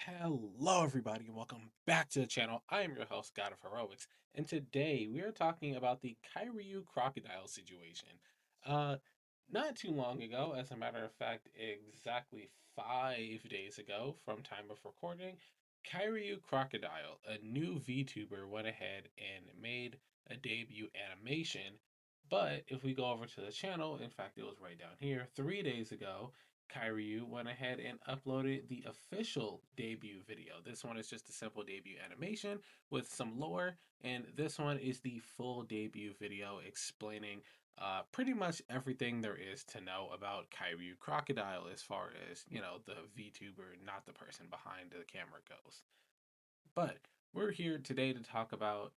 Hello, everybody, and welcome back to the channel. I am your host, God of Heroics, and today we are talking about the Kairyu Crocodile situation. Uh, Not too long ago, as a matter of fact, exactly 5 days ago from time of recording, Kairyu Crocodile, a new VTuber, went ahead and made a debut animation. But if we go over to the channel, in fact, it was right down here, 3 days ago, Kairyu went ahead and uploaded the official debut video. This one is just a simple debut animation with some lore, and this one is the full debut video explaining pretty much everything there is to know about Kairyu Crocodile as far as, the VTuber, not the person behind the camera goes. But we're here today to talk about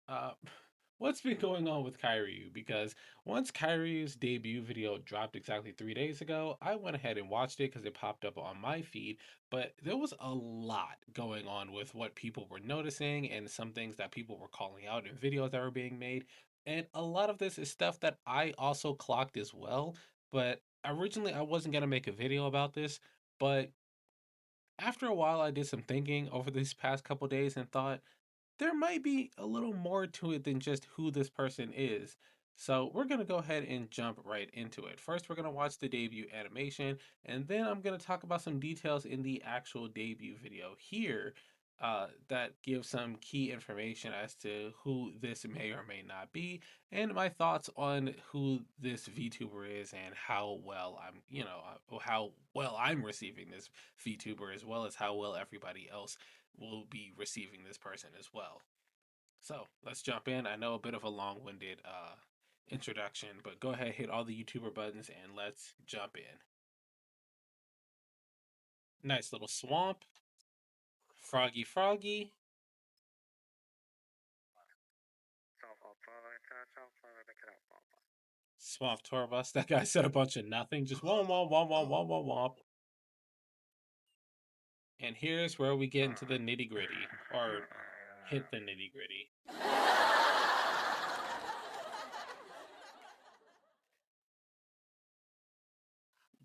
what's been going on with Kairyu because once Kairyu's debut video dropped exactly 3 days ago, I went ahead and watched it because it popped up on my feed. But there was a lot going on with what people were noticing and some things that people were calling out in videos that were being made. And a lot of this is stuff that I also clocked as well. But originally, I wasn't going to make a video about this. But after a while, I did some thinking over these past couple days and thought, there might be a little more to it than just who this person is. So we're going to go ahead and jump right into it. First, we're going to watch the debut animation, and then I'm going to talk about some details in the actual debut video here that give some key information as to who this may or may not be, and my thoughts on who this VTuber is and how well how well I'm receiving this VTuber, as well as how well everybody else will be receiving this person as well. So let's jump in. I know a bit of a long-winded introduction, but go ahead, hit all the YouTuber buttons, and let's jump in. Nice little swamp, froggy froggy, swamp tour bus. That guy said a bunch of nothing, just womp womp womp womp womp womp womp. And here's where we get into the nitty gritty, or hit the nitty gritty.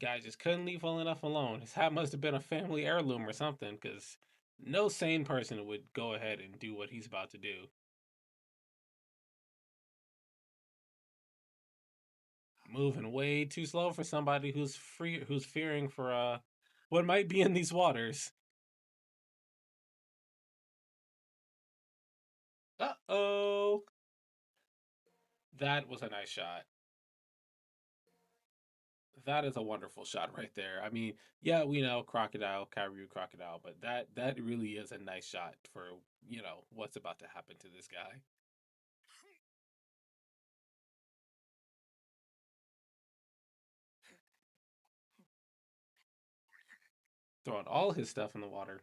Guy just couldn't leave well enough alone. His hat must have been a family heirloom or something, because no sane person would go ahead and do what he's about to do. Moving way too slow for somebody who's fearing for what might be in these waters. Uh-oh. That was a nice shot. That is a wonderful shot right there. I mean, yeah, we know Crocodile, Kairyu Crocodile, but that really is a nice shot for, what's about to happen to this guy. Throwing all his stuff in the water.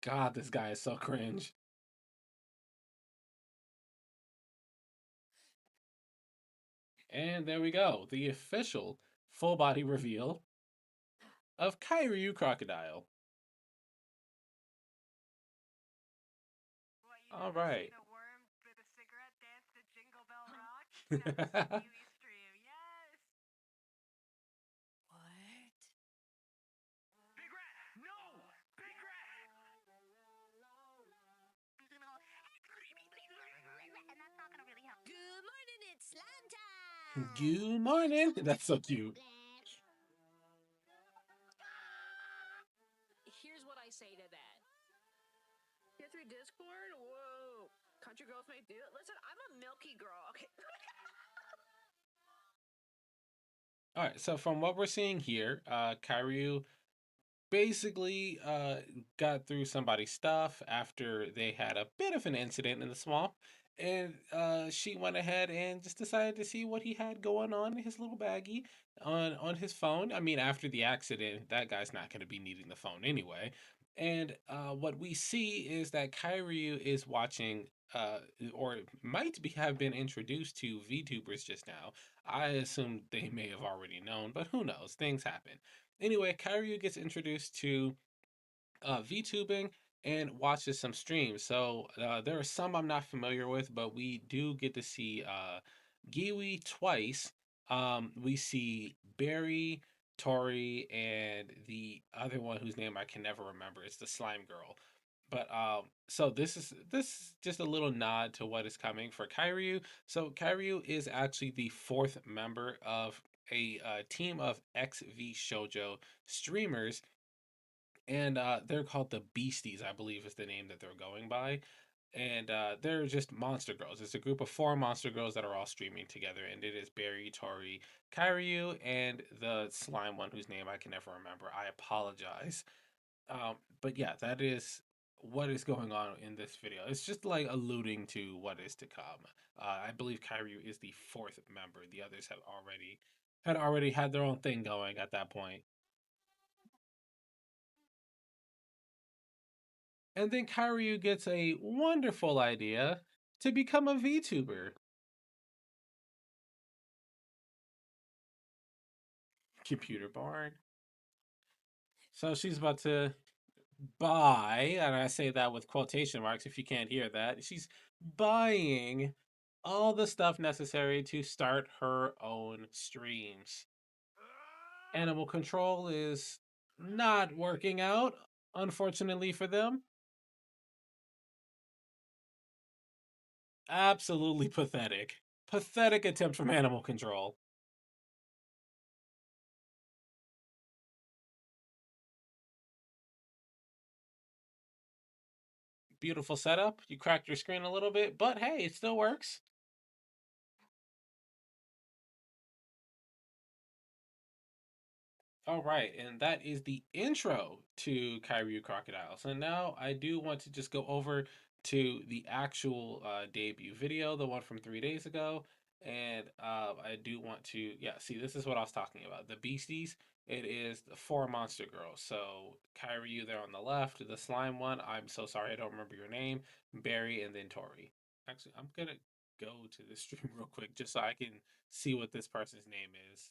God, this guy is so cringe. And there we go. The official full body reveal of Kairyu Crocodile. All right. Good morning, it's slime time! Good morning. That's so cute. Here's what I say to that. Get through Discord? Whoa. Country girls may do it. Listen, I'm a milky girl, okay? All right, so from what we're seeing here, Kairyu basically got through somebody's stuff after they had a bit of an incident in the swamp, and she went ahead and just decided to see what he had going on in his little baggie on his phone. I mean, after the accident, that guy's not going to be needing the phone anyway. And what we see is that Kairyu is watching. Or might have been introduced to VTubers just now. I assume they may have already known, but who knows? Things happen. Anyway, Kairyu gets introduced to VTubing and watches some streams. So there are some I'm not familiar with, but we do get to see Giwi twice. We see Barry. Tori, and the other one whose name I can never remember. It's the slime girl. But so this is just a little nod to what is coming for Kairyu. So Kairyu is actually the fourth member of a team of XV Shoujo streamers, and they're called the Beasties, I believe is the name that they're going by. And they're just monster girls. It's a group of four monster girls that are all streaming together, and it is Barry, Tori, Kairyu, and the slime one whose name I can never remember. I apologize. But yeah, that is what is going on in this video. It's just like alluding to what is to come. I believe Kairyu is the fourth member. The others had already had their own thing going at that point. And then Kairyu gets a wonderful idea to become a VTuber. Computer barn. So she's about to buy, and I say that with quotation marks if you can't hear that. She's buying all the stuff necessary to start her own streams. Animal control is not working out, unfortunately for them. Absolutely pathetic. Pathetic attempt from animal control. Beautiful setup. You cracked your screen a little bit, but hey, it still works. All right, and that is the intro to Kairyu Crocodile. So now I do want to just go over to the actual debut video, the one from 3 days ago. And I do want to, yeah, see, this is what I was talking about. The Beasties, it is the four monster girls. So Kairyu there on the left, the slime one, I'm so sorry, I don't remember your name, Barry, and then Tori. Actually, I'm going to go to the stream real quick just so I can see what this person's name is.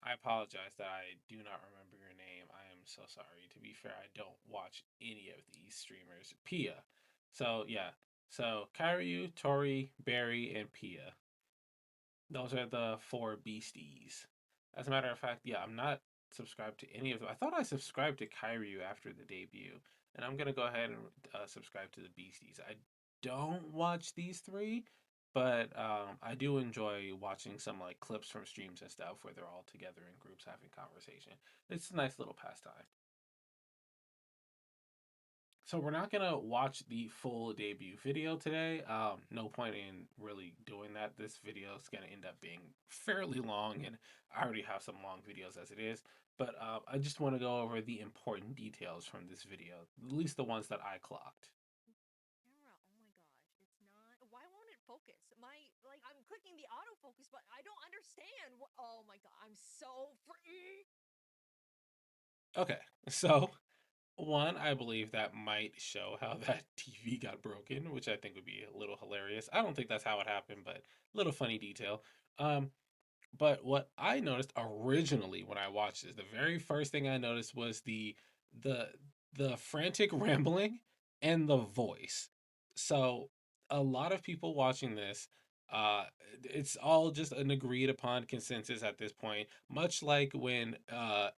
I apologize that I do not remember your name. I am so sorry. To be fair, I don't watch any of these streamers. Pia. So yeah. So Kairyu, Tori, Barry, and Pia. Those are the four beasties. As a matter of fact, yeah, I'm not subscribed to any of them. I thought I subscribed to Kairyu after the debut, and I'm gonna go ahead and subscribe to the beasties. I don't watch these three, but I do enjoy watching some like clips from streams and stuff where they're all together in groups having conversation. It's a nice little pastime. So we're not gonna watch the full debut video today. No point in really doing that. This video is gonna end up being fairly long, and I already have some long videos as it is. But I just want to go over the important details from this video, at least the ones that I clocked. Camera, oh my gosh, it's not. Why won't it focus? I'm clicking the autofocus, but I don't understand. Oh my god, I'm so free. Okay, so one, I believe that might show how that TV got broken, which I think would be a little hilarious. I don't think that's how it happened, but little funny detail. Um, But what I noticed originally when I watched this, the very first thing I noticed was the the frantic rambling and the voice. So a lot of people watching this, uh, it's all just an agreed upon consensus at this point. Much like when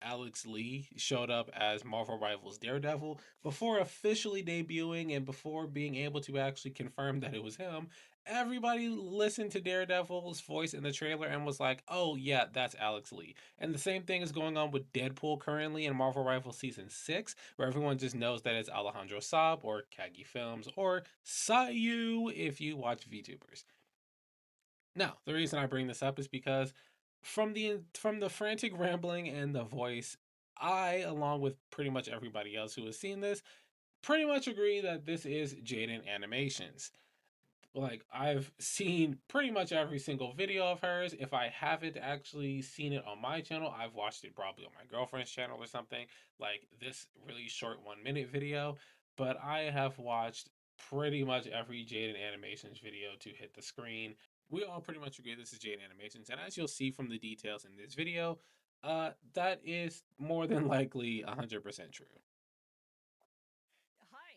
Alex Lee showed up as Marvel Rivals Daredevil before officially debuting and before being able to actually confirm that it was him, everybody listened to Daredevil's voice in the trailer and was like, "Oh yeah, that's Alex Lee." And the same thing is going on with Deadpool currently in Marvel Rivals season 6, where everyone just knows that it's Alejandro Saab or Kagi Films or Sayu if you watch VTubers. Now, the reason I bring this up is because from the frantic rambling and the voice, I, along with pretty much everybody else who has seen this, pretty much agree that this is Jaden Animations. Like, I've seen pretty much every single video of hers. If I haven't actually seen it on my channel, I've watched it probably on my girlfriend's channel or something, like this really short 1 minute video. But I have watched pretty much every Jaden Animations video to hit the screen. We all pretty much agree this is Jaden Animations, and as you'll see from the details in this video, that is more than likely 100% true. Hi.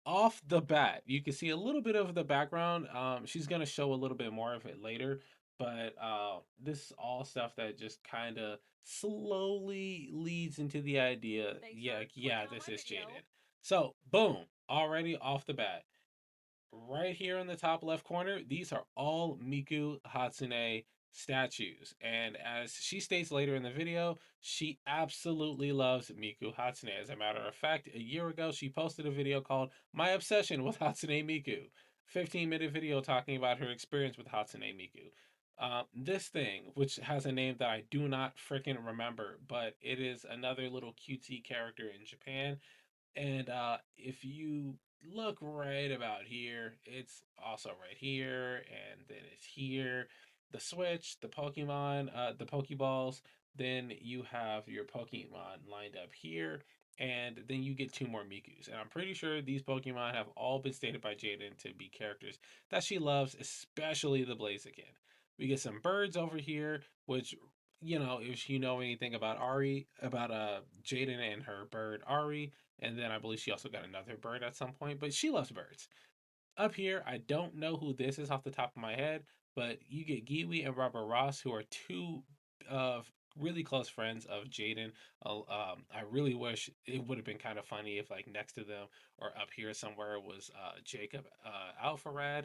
Off the bat, you can see a little bit of the background. She's gonna show a little bit more of it later, But this is all stuff that just kind of slowly leads into the idea, Thanks yeah, for yeah, clicking on this my is video. Jaden. So boom, already off the bat, right here in the top left corner, these are all Miku Hatsune statues. And as she states later in the video, she absolutely loves Miku Hatsune. As a matter of fact, a year ago, she posted a video called My Obsession with Hatsune Miku. 15-minute video talking about her experience with Hatsune Miku. This thing, which has a name that I do not freaking remember, but it is another little cutesy character in Japan, and if you look right about here, it's also right here, and then it's here. The Switch, the Pokemon, the Pokeballs. Then you have your Pokemon lined up here, and then you get two more Mikus. And I'm pretty sure these Pokemon have all been stated by Jaden to be characters that she loves, especially the Blaziken. We get some birds over here, which, if you know anything about Ari, about Jaden and her bird Ari, and then I believe she also got another bird at some point, but she loves birds. Up here, I don't know who this is off the top of my head, but you get Giwi and Robert Ross, who are two of really close friends of Jaden. I really wish it would have been kind of funny if, like, next to them or up here somewhere was Jacob Alpharad.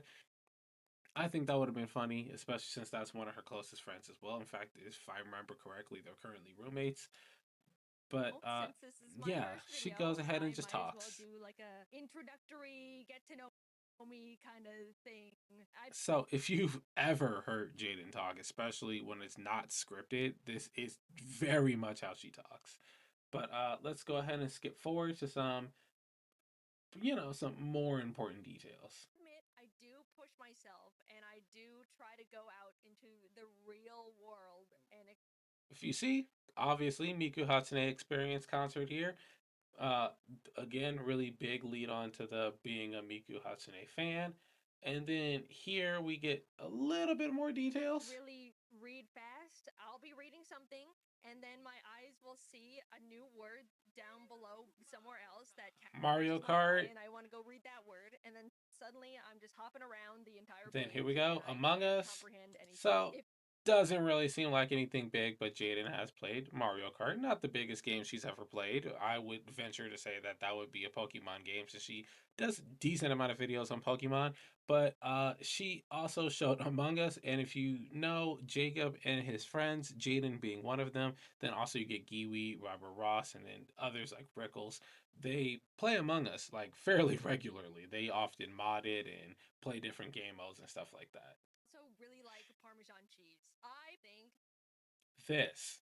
I think that would have been funny, especially since that's one of her closest friends as well. In fact, if I remember correctly, they're currently roommates. But Well, since this is my yeah, first she video, goes ahead and I just might as well talks. do like a introductory get to know me kind of thing. I So if you've ever heard Jaden talk, especially when it's not scripted, this is very much how she talks. But let's go ahead and skip forward to some more important details. admit I do push myself and I do try to go out into the real world and If you see, obviously Miku Hatsune Experience concert here. Uh, again, really big lead on to the being a Miku Hatsune fan. And then here we get a little bit more details. really read fast. I'll be reading something and then my eyes will see a new word down below somewhere else that Mario catches my eye Kart. and I want to go read that word and then suddenly I'm just hopping around the entire Then here we page and go, I Among can't Us. comprehend anything. So If doesn't really seem like anything big, but Jaden has played Mario Kart. Not the biggest game she's ever played. I would venture to say that that would be a Pokemon game, since she does decent amount of videos on Pokemon. But she also showed Among Us, and if you know Jacob and his friends, Jaden being one of them, then also you get Giwi, Robert Ross, and then others like Brickles. They play Among Us like fairly regularly. They often mod it and play different game modes and stuff like that. also really like Parmesan cheese. I think This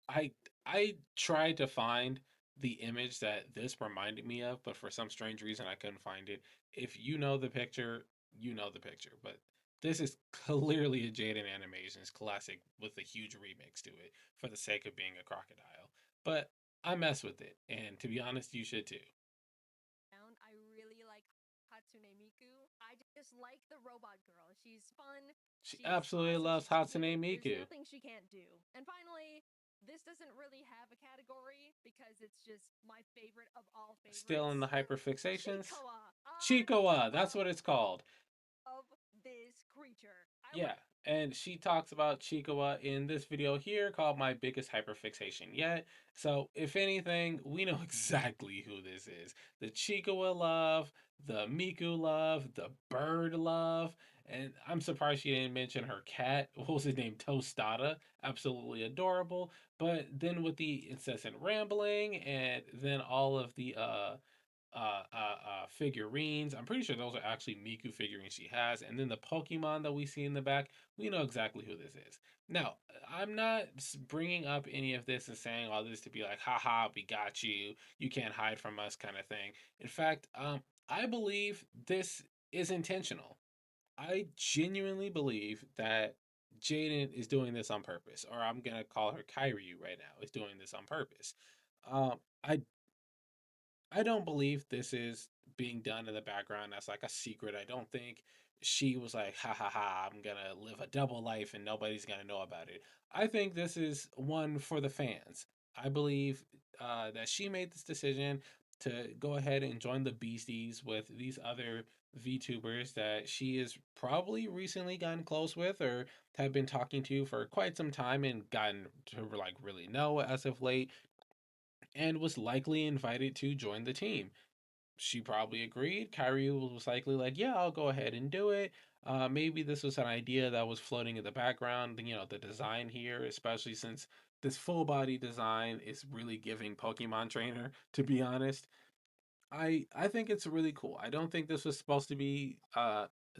I I tried to find the image that this reminded me of, but for some strange reason I couldn't find it. If you know the picture, you know the picture. But this is clearly a Jaden Animations classic with a huge remix to it for the sake of being a crocodile. But I mess with it, and to be honest, you should too. I really like Hatsune Miku. I just like the robot girl. She's fun. She She's absolutely awesome. loves She's Hatsune cute. There's Miku. nothing she can't do. And finally, this doesn't really have a category because it's just my favorite of all Still in favorites. the hyperfixations. Chikawa. I Chiikawa, that's what it's called. love this creature. I Yeah, and she talks about Chikawa in this video here called My Biggest Hyperfixation Yet. So, if anything, we know exactly who this is. The Chikawa love, the Miku love, the bird love, and I'm surprised she didn't mention her cat. What was his name? Tostada. Absolutely adorable. But then with the incessant rambling and then all of the figurines. I'm pretty sure those are actually Miku figurines she has. And then the Pokemon that we see in the back, we know exactly who this is. Now, I'm not bringing up any of this and saying all this to be like, haha, we got you. You can't hide from us kind of thing. In fact, I believe this is intentional. I genuinely believe that Jaden is doing this on purpose, or I'm gonna call her Kairyu right now, is doing this on purpose. I don't believe this is being done in the background as like a secret. I don't think she was like, ha ha ha, I'm gonna live a double life and nobody's gonna know about it. I think this is one for the fans. I believe that she made this decision. to go ahead and join the Beasties with these other VTubers that she has probably recently gotten close with or have been talking to for quite some time and gotten to like really know as of late, and was likely invited to join the team. She probably agreed. Kyrie was likely like, "Yeah, I'll go ahead and do it." Maybe this was an idea that was floating in the background. You know, the design here, especially since this full body design is really giving Pokemon Trainer, to be honest. I think it's really cool. I don't think this was supposed to be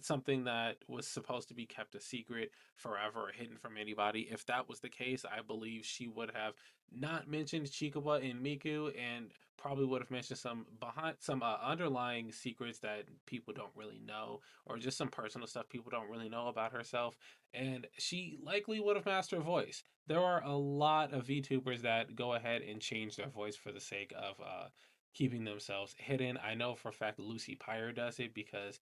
something that was supposed to be kept a secret forever or hidden from anybody. If that was the case, I believe she would have not mentioned Chikuba and Miku and probably would have mentioned some underlying secrets that people don't really know or just some personal stuff people don't really know about herself, and she likely would have mastered her voice. There are a lot of VTubers that go ahead and change their voice for the sake of keeping themselves hidden. I know for a fact Lucy Pyre does it because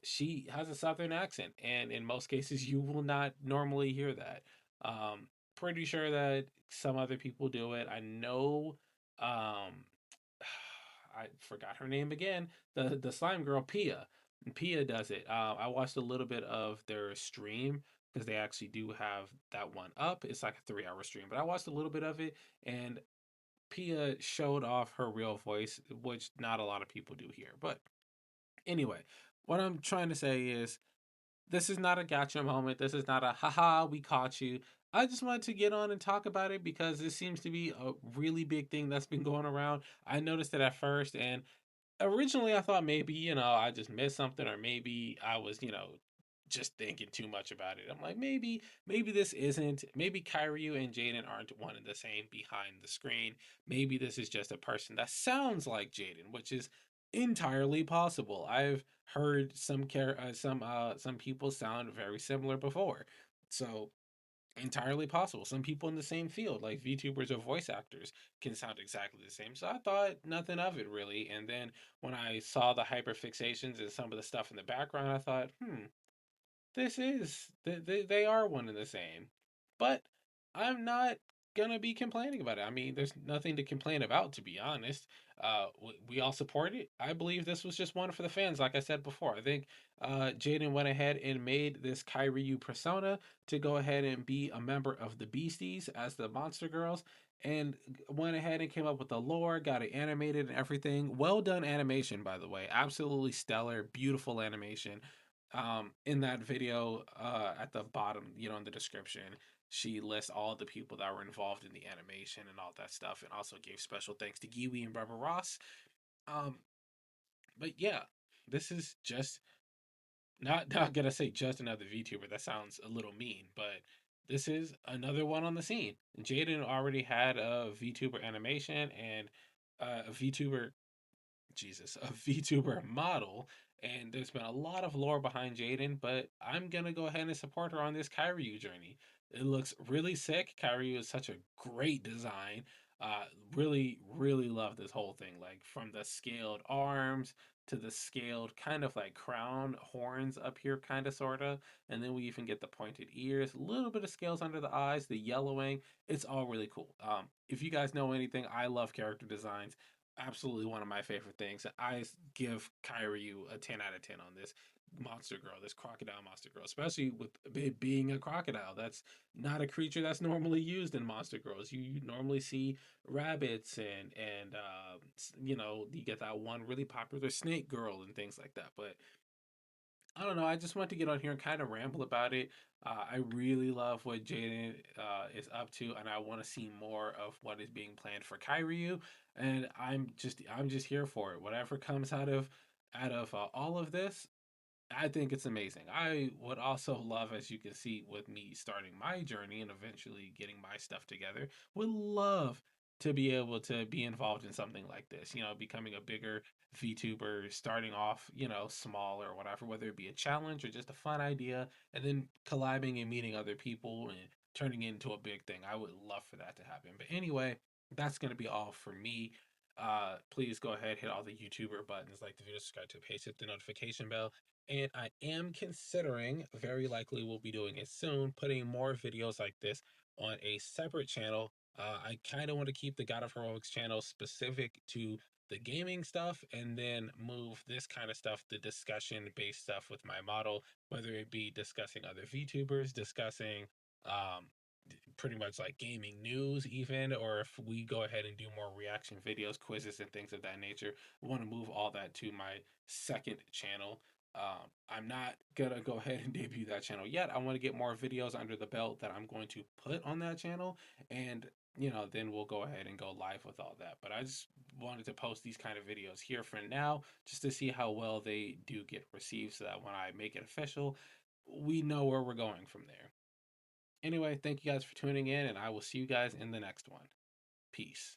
she has a southern accent, and in most cases, you will not normally hear that. Um, Pretty sure that some other people do it. I know. Um, I forgot her name again. The slime girl Pia. Pia does it. I watched a little bit of their stream because they actually do have that one up. It's like a 3 hour stream, but I watched a little bit of it, and Pia showed off her real voice, which not a lot of people do here. But anyway, what I'm trying to say is this is not a gotcha moment. This is not a haha, we caught you. I just wanted to get on and talk about it because this seems to be a really big thing that's been going around. I noticed it at first, and originally I thought maybe, I just missed something, or maybe I was, just thinking too much about it. I'm like, maybe this isn't, maybe Kairyu and Jaden aren't one and the same behind the screen. Maybe this is just a person that sounds like Jaden, which is entirely possible. I've heard some people sound very similar before. So entirely possible. Some people in the same field, like VTubers or voice actors, can sound exactly the same. So I thought nothing of it really. And then when I saw the hyperfixations and some of the stuff in the background, I thought, this is they are one and the same. But I'm not gonna be complaining about it. I mean, there's nothing to complain about, to be honest. We all support it. I believe this was just one for the fans, like I said before. I think Jaden went ahead and made this Kairyu persona to go ahead and be a member of the Beasties as the Monster Girls, and went ahead and came up with the lore, got it animated and everything. Well done animation, by the way. Absolutely stellar, beautiful animation. In that video, at the bottom, in the description, she lists all the people that were involved in the animation and all that stuff, and also gave special thanks to Giwi and Barbara Ross. Um, but yeah, this is just not gonna say just another VTuber. That sounds a little mean, but this is another one on the scene. Jaden already had a VTuber animation and a VTuber Jesus, a VTuber model, and there's been a lot of lore behind Jaden, but I'm gonna go ahead and support her on this Kairyu journey. It looks really sick. Kairyu is such a great design. Really, really love this whole thing. Like from the scaled arms to the scaled kind of like crown horns up here, kind of sorta, and then we even get the pointed ears, a little bit of scales under the eyes, the yellowing. It's all really cool. If you guys know anything, I love character designs, absolutely one of my favorite things. I give Kairyu a 10 out of 10 on this monster girl, this crocodile monster girl, especially with it being a crocodile. That's not a creature that's normally used in monster girls. You normally see rabbits and you get that one really popular snake girl and things like that. But I don't know. I just want to get on here and kind of ramble about it. I really love what Jaden is up to, and I want to see more of what is being planned for Kairyu. And I'm just here for it. Whatever comes out of all of this, I think it's amazing. I would also love, as you can see, with me starting my journey and eventually getting my stuff together, would love to be able to be involved in something like this. Becoming a bigger VTuber, starting off, small or whatever, whether it be a challenge or just a fun idea, and then collabing and meeting other people and turning it into a big thing. I would love for that to happen. But anyway, that's going to be all for me. Please go ahead, hit all the YouTuber buttons, like the video, subscribe to the page, hit the notification bell, and I am considering, very likely we'll be doing it soon, putting more videos like this on a separate channel. I kind of want to keep the God of Heroics channel specific to the gaming stuff, and then move this kind of stuff, the discussion based stuff with my model, whether it be discussing other VTubers, discussing um, pretty much like gaming news, even, or if we go ahead and do more reaction videos, quizzes, and things of that nature. We want to move all that to my second channel. I'm not gonna go ahead and debut that channel yet. I want to get more videos under the belt that I'm going to put on that channel, and then we'll go ahead and go live with all that. But I just wanted to post these kind of videos here for now, just to see how well they do get received, so that when I make it official, we know where we're going from there. Anyway, thank you guys for tuning in, and I will see you guys in the next one. Peace.